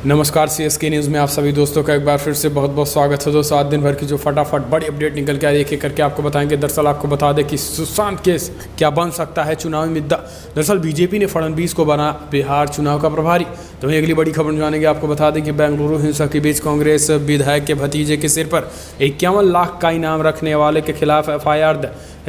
नमस्कार, CSK news में आप सभी दोस्तों का एक बार फिर से बहुत बहुत स्वागत है। दोस्तों, आज दिन भर की जो फटाफट बड़ी अपडेट निकल के आई, एक एक करके आपको बताएंगे। दरअसल आपको बता दें कि सुशांत केस क्या बन सकता है चुनावी मुद्दा। दरअसल बीजेपी ने फडणवीस को बना बिहार चुनाव का प्रभारी। तो वहीं अगली बड़ी खबर जानेंगे। आपको बता दें कि बेंगलुरु हिंसा के बीच कांग्रेस विधायक के भतीजे के सिर पर 51 लाख का इनाम रखने वाले के खिलाफ FIR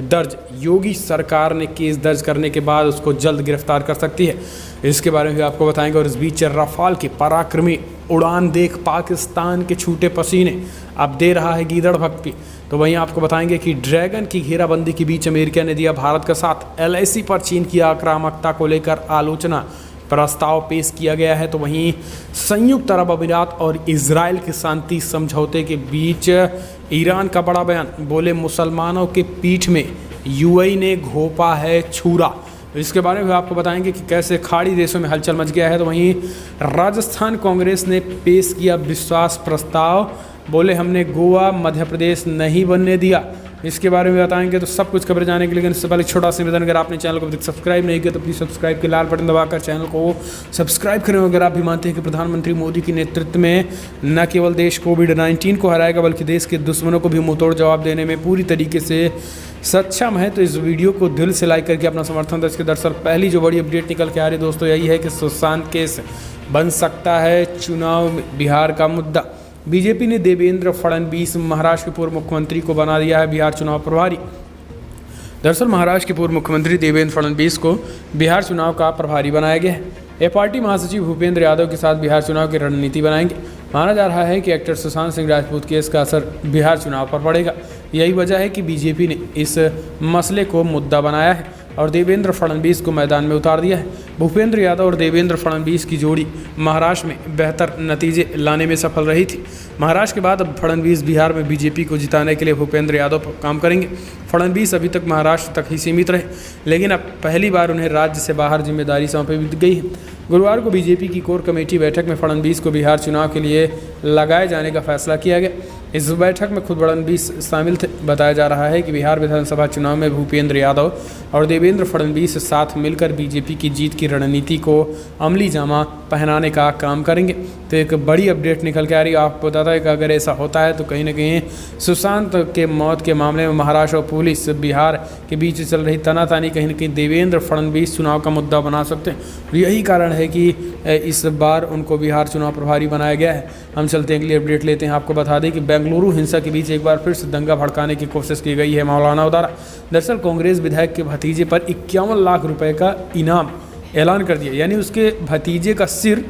दर्ज। योगी सरकार ने केस दर्ज करने के बाद उसको जल्द गिरफ्तार कर सकती है। इसके बारे में भी आपको बताएंगे। और इस बीच रफाल की पराक्रमी उड़ान देख पाकिस्तान के छूटे पसीने अब दे रहा है गीदड़ भक्ति। तो वहीं आपको बताएंगे कि ड्रैगन की घेराबंदी के बीच अमेरिका ने दिया भारत का साथ। LIC पर चीन की आक्रामकता को लेकर आलोचना प्रस्ताव पेश किया गया है। तो वहीं संयुक्त अरब अमीरात और इजराइल के शांति समझौते के बीच ईरान का बड़ा बयान। बोले मुसलमानों के पीठ में UAE ने घोंपा है छुरा। इसके बारे में आपको बताएंगे कि कैसे खाड़ी देशों में हलचल मच गया है। तो वहीं राजस्थान कांग्रेस ने पेश किया विश्वास प्रस्ताव। बोले हमने गोवा मध्य प्रदेश नहीं बनने दिया। इसके बारे में बताएंगे। तो सब कुछ खबर जाने के लिए इससे पहले छोटा सा निवेदन, अगर आपने चैनल को अभी तक सब्सक्राइब नहीं किया तो प्लीज़ सब्सक्राइब के लाल बटन दबाकर चैनल को सब्सक्राइब करें। अगर आप भी मानते हैं कि प्रधानमंत्री मोदी के नेतृत्व में न केवल देश कोविड-19 को हराएगा बल्कि देश के दुश्मनों को भी मुंहतोड़ जवाब देने में पूरी तरीके से सक्षम है, तो इस वीडियो को दिल से लाइक करके अपना समर्थन दर्ज करें। दरअसल पहली जो बड़ी अपडेट निकल के आ रही है दोस्तों यही है कि सुशांत केस बन सकता है चुनाव में बिहार का मुद्दा। बीजेपी ने देवेंद्र फडणवीस महाराष्ट्र के पूर्व मुख्यमंत्री को बना दिया है बिहार चुनाव प्रभारी। दरअसल महाराष्ट्र के पूर्व मुख्यमंत्री देवेंद्र फडणवीस को बिहार चुनाव का प्रभारी बनाया गया है। ये पार्टी महासचिव भूपेंद्र यादव के साथ बिहार चुनाव की रणनीति बनाएंगे। माना जा रहा है कि एक्टर सुशांत सिंह राजपूत केस का असर बिहार चुनाव पर पड़ेगा। यही वजह है कि बीजेपी ने इस मसले को मुद्दा बनाया है और देवेंद्र फडणवीस को मैदान में उतार दिया है। भूपेंद्र यादव और देवेंद्र फडणवीस की जोड़ी महाराष्ट्र में बेहतर नतीजे लाने में सफल रही थी। महाराष्ट्र के बाद अब फडणवीस बिहार में बीजेपी को जिताने के लिए भूपेंद्र यादव पर काम करेंगे। फडणवीस अभी तक महाराष्ट्र तक ही सीमित रहे, लेकिन अब पहली बार उन्हें राज्य से बाहर जिम्मेदारी सौंपी गई है। गुरुवार को बीजेपी की कोर कमेटी बैठक में फडणवीस को बिहार चुनाव के लिए लगाए जाने का फैसला किया गया। इस बैठक में खुद फडणवीस शामिल थे। बताया जा रहा है कि बिहार विधानसभा चुनाव में भूपेंद्र यादव और देवेंद्र फडणवीस साथ मिलकर बीजेपी की जीत की रणनीति को अमली जामा पहनाने का काम करेंगे। तो एक बड़ी अपडेट निकल के आ रही है। आपको बताता है कि अगर ऐसा होता है तो कहीं ना कहीं सुशांत के मौत के मामले में महाराष्ट्र और पुलिस बिहार के बीच चल रही तनातनी कहीं ना कहीं देवेंद्र फडणवीस चुनाव का मुद्दा बना सकते हैं। यही कारण है कि इस बार उनको बिहार चुनाव प्रभारी बनाया गया है। हम चलते हैं अगली अपडेट लेते हैं। आपको बता दें कि बेंगलुरु हिंसा के बीच एक बार फिर से दंगा भड़काने की कोशिश की गई है मौलाना द्वारा। दरअसल कांग्रेस विधायक के भतीजे पर 51 लाख रुपए का इनाम ऐलान कर दिया, यानी उसके भतीजे का सिर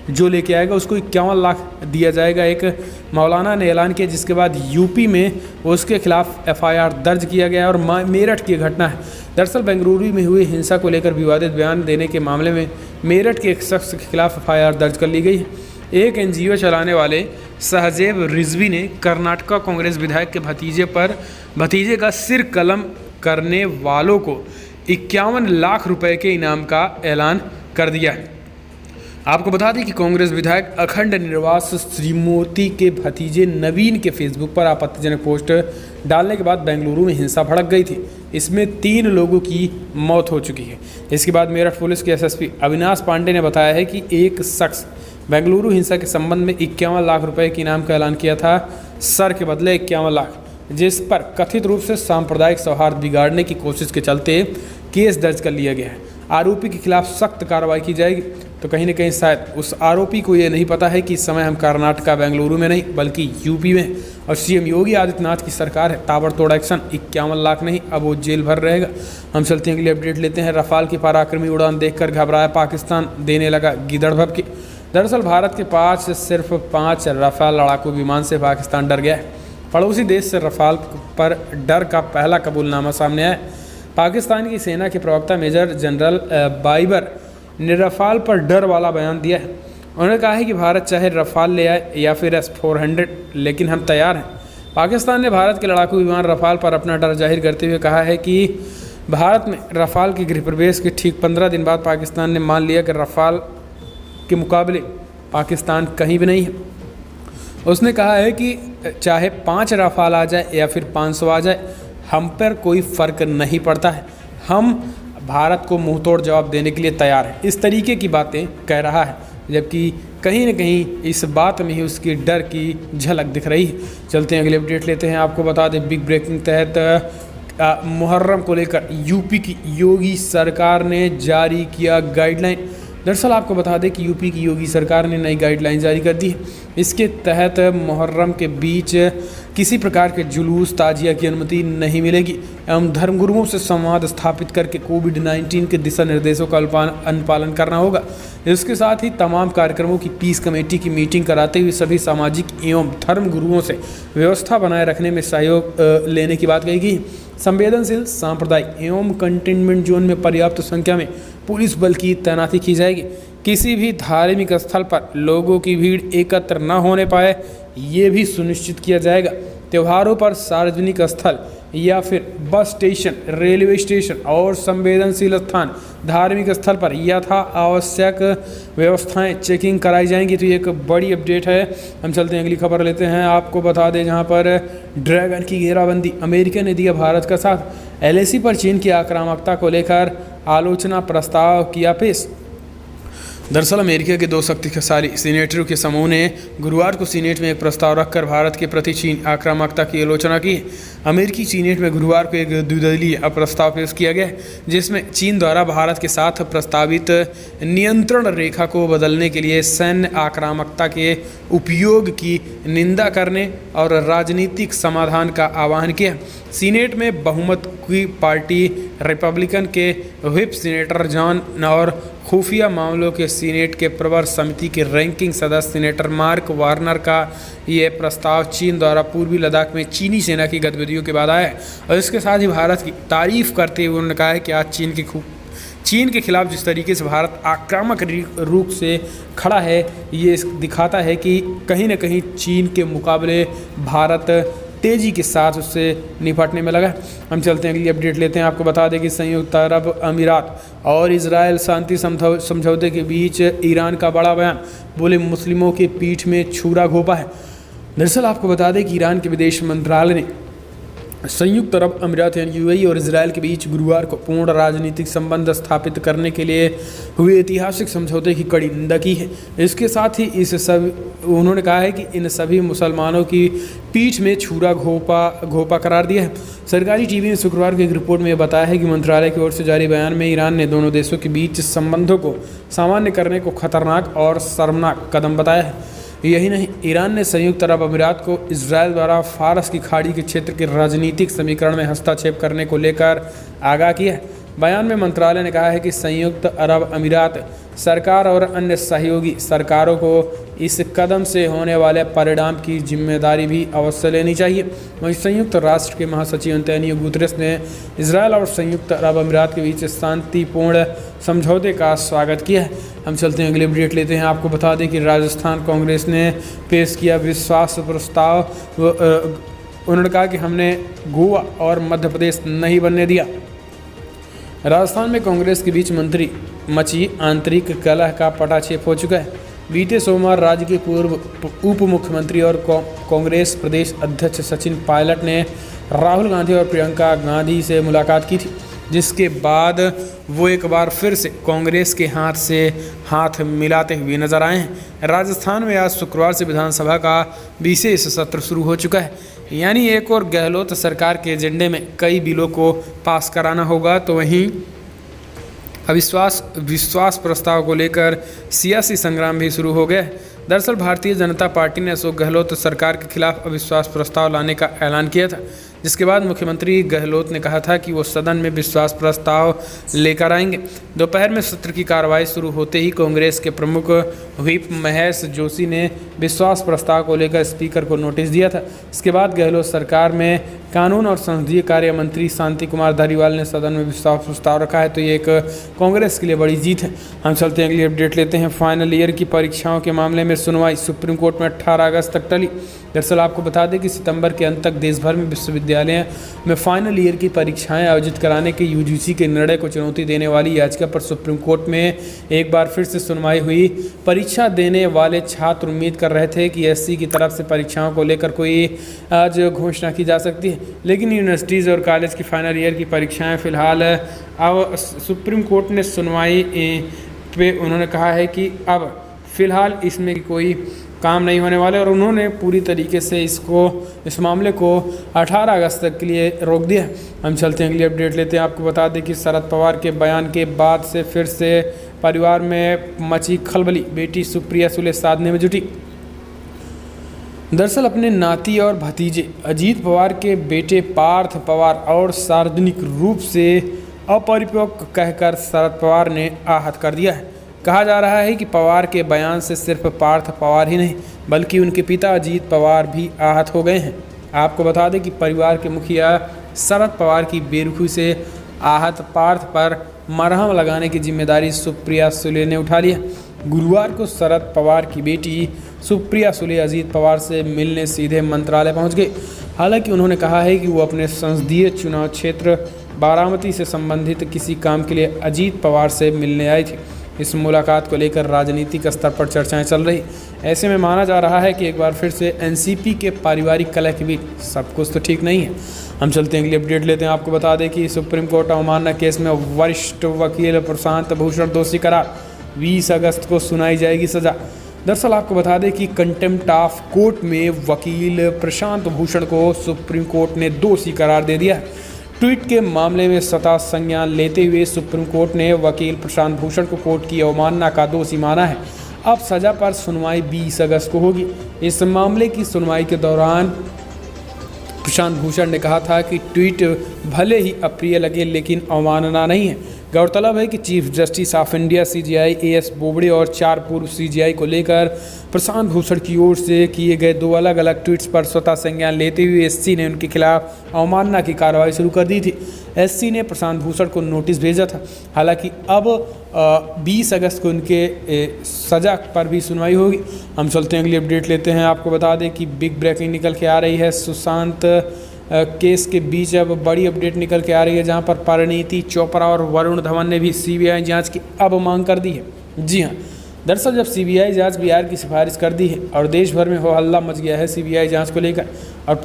जो लेके आएगा उसको 51 लाख दिया जाएगा। एक मौलाना ने ऐलान किया, जिसके बाद यूपी में उसके खिलाफ FIR दर्ज किया गया और मेरठ की घटना है। दरअसल बेंगलुरु में हुई हिंसा को लेकर विवादित बयान देने के मामले में मेरठ के एक शख्स के खिलाफ FIR दर्ज कर ली गई है। एक NGO चलाने वाले सहजेब रिजवी ने कर्नाटका कांग्रेस विधायक के भतीजे का सिर कलम करने वालों को 51 लाख रुपए के इनाम का ऐलान कर दिया है। आपको बता दें कि कांग्रेस विधायक अखंड निर्वास श्रीमूर्ति के भतीजे नवीन के फेसबुक पर आपत्तिजनक पोस्ट डालने के बाद बेंगलुरु में हिंसा भड़क गई थी। इसमें 3 लोगों की मौत हो चुकी है। इसके बाद मेरठ पुलिस के SSP अविनाश पांडे ने बताया है कि एक शख्स बेंगलुरु हिंसा के संबंध में 51 लाख रुपए के इनाम का ऐलान किया था, सर के बदले 51 लाख, जिस पर कथित रूप से सांप्रदायिक सौहार्द बिगाड़ने की कोशिश के चलते केस दर्ज कर लिया गया है। आरोपी के खिलाफ सख्त कार्रवाई की जाएगी। तो कहीं ना कहीं शायद उस आरोपी को ये नहीं पता है कि इस समय हम कर्नाटका बेंगलुरु में नहीं बल्कि यूपी में और CM योगी आदित्यनाथ की सरकार है। ताबड़तोड़ एक्शन, 51 लाख नहीं, अब वो जेल भर रहेगा। हम चलते हैं अगली अपडेट लेते हैं। रफाल की पराक्रमी उड़ान देखकर घबराया पाकिस्तान, देने लगा गीदड़ भभकी। दरअसल भारत के पास सिर्फ 5 रफाल लड़ाकू विमान से पाकिस्तान डर गया है। पड़ोसी देश से रफाल पर डर का पहला कबूलनामा सामने आया। पाकिस्तान की सेना के प्रवक्ता मेजर जनरल बाइबर ने रफाल पर डर वाला बयान दिया है। उन्होंने कहा है कि भारत चाहे रफाल ले आए या फिर S-400, लेकिन हम तैयार हैं। पाकिस्तान ने भारत के लड़ाकू विमान रफाल पर अपना डर जाहिर करते हुए कहा है कि भारत में रफाल के गृह प्रवेश के ठीक 15 दिन बाद पाकिस्तान ने मान लिया कि रफाल के मुकाबले पाकिस्तान कहीं भी नहीं है। उसने कहा है कि चाहे 5 रफाल आ जाए या फिर 500 आ जाए, हम पर कोई फ़र्क नहीं पड़ता है। हम भारत को मुंहतोड़ जवाब देने के लिए तैयार है। इस तरीके की बातें कह रहा है। जबकि कहीं न कहीं इस बात में ही उसकी डर की झलक दिख रही है। चलते हैं अगले अपडेट लेते हैं। आपको बता दें बिग ब्रेकिंग तहत मुहर्रम को लेकर यूपी की योगी सरकार ने जारी किया गाइडलाइन। दरअसल आपको बता दें कि यूपी की योगी सरकार ने नई गाइडलाइन जारी कर दी है। इसके तहत मुहर्रम के बीच किसी प्रकार के जुलूस ताजिया की अनुमति नहीं मिलेगी एवं धर्मगुरुओं से संवाद स्थापित करके कोविड-19 के दिशा निर्देशों का अनुपालन करना होगा। इसके साथ ही तमाम कार्यक्रमों की पीस कमेटी की मीटिंग कराते हुए सभी सामाजिक एवं धर्म गुरुओं से व्यवस्था बनाए रखने में सहयोग लेने की बात कही गई। संवेदनशील सांप्रदायिक एवं कंटेनमेंट जोन में पर्याप्त संख्या में पुलिस बल की तैनाती की जाएगी। किसी भी धार्मिक स्थल पर लोगों की भीड़ एकत्र न होने पाए ये भी सुनिश्चित किया जाएगा। त्योहारों पर सार्वजनिक स्थल या फिर बस स्टेशन, रेलवे स्टेशन और संवेदनशील स्थान, धार्मिक स्थल पर यथा आवश्यक व्यवस्थाएं चेकिंग कराई जाएंगी। तो ये एक बड़ी अपडेट है। हम चलते हैं अगली खबर लेते हैं। आपको बता दें जहां पर ड्रैगन की घेराबंदी, अमेरिका ने दिया भारत का साथ। एलएसी पर चीन की आक्रामकता को लेकर आलोचना प्रस्ताव किया पेश। दरअसल अमेरिका के दो शक्तिशाली सीनेटरों के समूह ने गुरुवार को सीनेट में एक प्रस्ताव रखकर भारत के प्रति चीन आक्रामकता की आलोचना की। अमेरिकी सीनेट में गुरुवार को एक द्विदलीय प्रस्ताव पेश किया गया जिसमें चीन द्वारा भारत के साथ प्रस्तावित नियंत्रण रेखा को बदलने के लिए सैन्य आक्रामकता के उपयोग की निंदा करने और राजनीतिक समाधान का आह्वान किया। सीनेट में बहुमत की पार्टी रिपब्लिकन के व्हिप सीनेटर जॉन और खुफिया मामलों के सीनेट के प्रवर समिति के रैंकिंग सदस्य सीनेटर मार्क वार्नर का ये प्रस्ताव चीन द्वारा पूर्वी लद्दाख में चीनी सेना की गतिविधियों के बाद आया है। और इसके साथ ही भारत की तारीफ करते हुए उन्होंने कहा है कि आज चीन के खिलाफ जिस तरीके से भारत आक्रामक रूप से खड़ा है ये दिखाता है कि कहीं न कहीं चीन के मुकाबले भारत तेज़ी के साथ उससे निपटने में लगा। हम चलते हैं अगली अपडेट लेते हैं। आपको बता दें कि संयुक्त अरब अमीरात और इजराइल शांति समझौते के बीच ईरान का बड़ा बयान, बोले मुस्लिमों के पीठ में छुरा घोंपा है। दरअसल आपको बता दें कि ईरान के विदेश मंत्रालय ने संयुक्त अरब अमीरात यानी यूएई और इजराइल के बीच गुरुवार को पूर्ण राजनीतिक संबंध स्थापित करने के लिए हुए ऐतिहासिक समझौते की कड़ी निंदा की है। इसके साथ ही उन्होंने कहा है कि इन सभी मुसलमानों की पीठ में छुरा घोंपा करार दिया है। सरकारी टीवी ने शुक्रवार को एक रिपोर्ट में बताया है कि मंत्रालय की ओर से जारी बयान में ईरान ने दोनों देशों के बीच संबंधों को सामान्य करने को खतरनाक और शर्मनाक कदम बताया है। यही नहीं, ईरान ने संयुक्त अरब अमीरात को इजराइल द्वारा फारस की खाड़ी के क्षेत्र के राजनीतिक समीकरण में हस्तक्षेप करने को लेकर आगाह किया है। बयान में मंत्रालय ने कहा है कि संयुक्त अरब अमीरात सरकार और अन्य सहयोगी सरकारों को इस कदम से होने वाले परिणाम की जिम्मेदारी भी अवश्य लेनी चाहिए। वहीं संयुक्त राष्ट्र के महासचिव अंतोनियो गुतेरेस ने इजराइल और संयुक्त अरब अमीरात के बीच शांतिपूर्ण समझौते का स्वागत किया है। हम चलते हैं अगले अपडेट लेते हैं। आपको बता दें कि राजस्थान कांग्रेस ने पेश किया विश्वास प्रस्ताव। उन्होंने कहा कि हमने गोवा और मध्य प्रदेश नहीं बनने दिया। राजस्थान में कांग्रेस के बीच मंत्री मची आंतरिक कलह का पटाक्षेप हो चुका है। बीते सोमवार राज्य के पूर्व उप मुख्यमंत्री और कांग्रेस प्रदेश अध्यक्ष सचिन पायलट ने राहुल गांधी और प्रियंका गांधी से मुलाकात की थी, जिसके बाद वो एक बार फिर से कांग्रेस के हाथ मिलाते हुए नजर आए हैं। राजस्थान में आज शुक्रवार से विधानसभा का विशेष सत्र शुरू हो चुका है, यानी एक और गहलोत सरकार के एजेंडे में कई बिलों को पास कराना होगा, तो वहीं विश्वास प्रस्ताव को लेकर सियासी संग्राम भी शुरू हो गया है। दरअसल भारतीय जनता पार्टी ने अशोक गहलोत सरकार के खिलाफ अविश्वास प्रस्ताव लाने का ऐलान किया था, जिसके बाद मुख्यमंत्री गहलोत ने कहा था कि वो सदन में विश्वास प्रस्ताव लेकर आएंगे। दोपहर में सत्र की कार्रवाई शुरू होते ही कांग्रेस के प्रमुख व्हिप महेश जोशी ने विश्वास प्रस्ताव को लेकर स्पीकर को नोटिस दिया था। इसके बाद गहलोत सरकार में कानून और संसदीय कार्य मंत्री शांति कुमार धारीवाल ने सदन में विश्वास प्रस्ताव रखा है, तो ये एक कांग्रेस के लिए बड़ी जीत है। हम चलते हैं अगली अपडेट लेते हैं। फाइनल ईयर की परीक्षाओं के मामले में सुनवाई सुप्रीम कोर्ट में 18 अगस्त तक टली। दरअसल आपको बता दें कि सितंबर के अंत तक देश भर में विश्वविद्यालय में फाइनल ईयर की परीक्षाएं आयोजित कराने के यूजीसी के निर्णय को चुनौती देने वाली याचिका पर सुप्रीम कोर्ट में एक बार फिर से सुनवाई हुई। परीक्षा देने वाले छात्र उम्मीद कर रहे थे कि एससी की तरफ से परीक्षाओं को लेकर कोई आज घोषणा की जा सकती है, लेकिन यूनिवर्सिटीज़ और कॉलेज की फाइनल ईयर की परीक्षाएं फिलहाल अब सुप्रीम कोर्ट ने सुनवाई पे उन्होंने कहा है कि अब फ़िलहाल इसमें कोई काम नहीं होने वाले और उन्होंने पूरी तरीके से इस मामले को 18 अगस्त तक के लिए रोक दिया है। हम चलते हैं अगली अपडेट लेते हैं। आपको बता दें कि शरद पवार के बयान के बाद से फिर से परिवार में मची खलबली, बेटी सुप्रिया सुले साधने में जुटी। दरअसल अपने नाती और भतीजे अजीत पवार के बेटे पार्थ पवार और सार्वजनिक रूप से अपरिपक्व कहकर शरद पवार ने आहत कर दिया है। कहा जा रहा है कि पवार के बयान से सिर्फ पार्थ पवार ही नहीं बल्कि उनके पिता अजीत पवार भी आहत हो गए हैं। आपको बता दें कि परिवार के मुखिया शरद पवार की बेरुखी से आहत पार्थ पर मरहम लगाने की जिम्मेदारी सुप्रिया सुले ने उठा लिया। गुरुवार को शरद पवार की बेटी सुप्रिया सुले अजीत पवार से मिलने सीधे मंत्रालय पहुंच गई। हालांकि उन्होंने कहा है कि वो अपने संसदीय चुनाव क्षेत्र बारामती से संबंधित किसी काम के लिए अजीत पवार से मिलने आई थी। इस मुलाकात को लेकर राजनीतिक स्तर पर चर्चाएं चल रही। ऐसे में माना जा रहा है कि एक बार फिर से एनसीपी के पारिवारिक कलह के बीच सब कुछ तो ठीक नहीं है। हम चलते हैं अगली अपडेट लेते हैं। आपको बता दें कि सुप्रीम कोर्ट अवमानना केस में वरिष्ठ वकील प्रशांत भूषण दोषी करार, 20 अगस्त को सुनाई जाएगी सजा। दरअसल आपको बता दें कि कंटेम्प्ट ऑफ कोर्ट में वकील प्रशांत भूषण को सुप्रीम कोर्ट ने दोषी करार दे दिया है। ट्वीट के मामले में सत्ता संज्ञान लेते हुए सुप्रीम कोर्ट ने वकील प्रशांत भूषण को कोर्ट की अवमानना का दोषी माना है। अब सजा पर सुनवाई 20 अगस्त को होगी। इस मामले की सुनवाई के दौरान प्रशांत भूषण ने कहा था कि ट्वीट भले ही अप्रिय लगे लेकिन अवमानना नहीं है। गौरतलब है कि chief justice of India CGI as Bobde और 4 पूर्व सीजीआई को लेकर प्रशांत भूषण की ओर से किए गए 2 अलग अलग ट्वीट्स पर स्वतः संज्ञान लेते हुए एससी ने उनके खिलाफ अवमानना की कार्रवाई शुरू कर दी थी। एससी ने प्रशांत भूषण को नोटिस भेजा था। हालांकि अब 20 अगस्त को उनके सजा पर भी सुनवाई होगी। हम चलते हैं अगली अपडेट लेते हैं। आपको बता दें कि बिग ब्रेकिंग निकल के आ रही है। सुशांत केस के बीच अब बड़ी अपडेट निकल के आ रही है, जहां पर परिणीति चोपड़ा और वरुण धवन ने भी सीबीआई जांच की अब मांग कर दी है। जी हां, दरअसल जब सीबीआई जांच बिहार की सिफारिश कर दी है और देश भर में हो हल्ला मच गया है सीबीआई जांच को लेकर और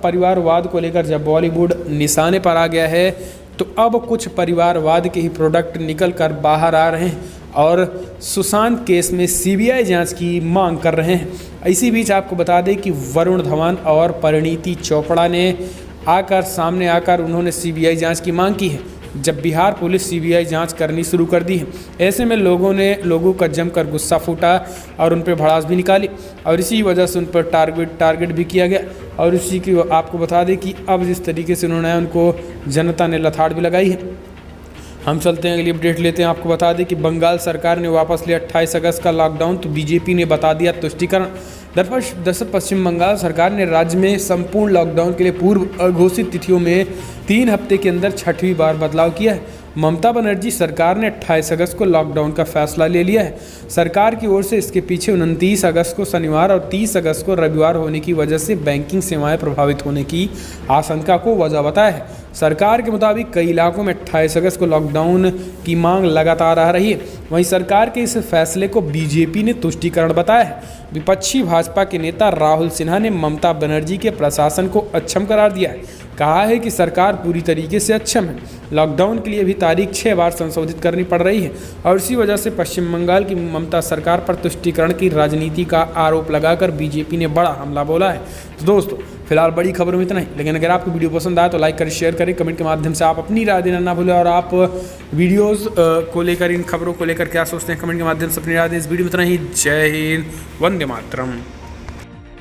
परिवारवाद को लेकर जब बॉलीवुड निशाने पर आ गया है तो अब कुछ परिवारवाद के ही प्रोडक्ट निकल कर बाहर आ रहे हैं और सुशांत केस में सीबीआई जांच की मांग कर रहे हैं। इसी बीच आपको बता दें कि वरुण धवन और परिणीति चोपड़ा ने सामने आकर उन्होंने सीबीआई जांच की मांग की है, जब बिहार पुलिस सीबीआई जांच करनी शुरू कर दी है। ऐसे में लोगों का जमकर गुस्सा फूटा और उन पर भड़ास भी निकाली और इसी वजह से उन पर टारगेट भी किया गया और इसी की आपको बता दें कि अब जिस तरीके से उन्होंने उनको जनता ने लताड़ भी लगाई है। हम चलते हैं अगली अपडेट लेते हैं। आपको बता दें कि बंगाल सरकार ने वापस लिया 28 अगस्त का लॉकडाउन, तो बीजेपी ने बता दिया तुष्टिकरण। दरअसल पश्चिम बंगाल सरकार ने राज्य में संपूर्ण लॉकडाउन के लिए पूर्व अघोषित तिथियों में 3 हफ्ते के अंदर 6वीं बार बदलाव किया है। ममता बनर्जी सरकार ने 28 अगस्त को लॉकडाउन का फैसला ले लिया है। सरकार की ओर से इसके पीछे 29 अगस्त को शनिवार और 30 अगस्त को रविवार होने की वजह से बैंकिंग सेवाएं प्रभावित होने की आशंका को वजह बताया है। सरकार के मुताबिक कई इलाकों में 28 अगस्त को लॉकडाउन की मांग लगातार आ रही है। वहीं सरकार के इस फैसले को बीजेपी ने तुष्टिकरण बताया है। विपक्षी भाजपा के नेता राहुल सिन्हा ने ममता बनर्जी के प्रशासन को अक्षम करार दिया है। कहा है कि सरकार पूरी तरीके से अक्षम है। लॉकडाउन के लिए भी तारीख 6 बार संशोधित करनी पड़ रही है और इसी वजह से पश्चिम बंगाल की ममता सरकार पर तुष्टिकरण की राजनीति का आरोप लगाकर बीजेपी ने बड़ा हमला बोला है। तो दोस्तों फिलहाल बड़ी खबरों में इतना ही, लेकिन अगर आपको वीडियो पसंद आए तो लाइक करें, शेयर करें, कमेंट के माध्यम से आप अपनी राय देना ना भूलें और आप वीडियोस को लेकर, इन खबरों को लेकर क्या सोचते हैं कमेंट के माध्यम से अपनी राय दें। इस वीडियो में इतना ही। जय हिंद, वंदे मातरम।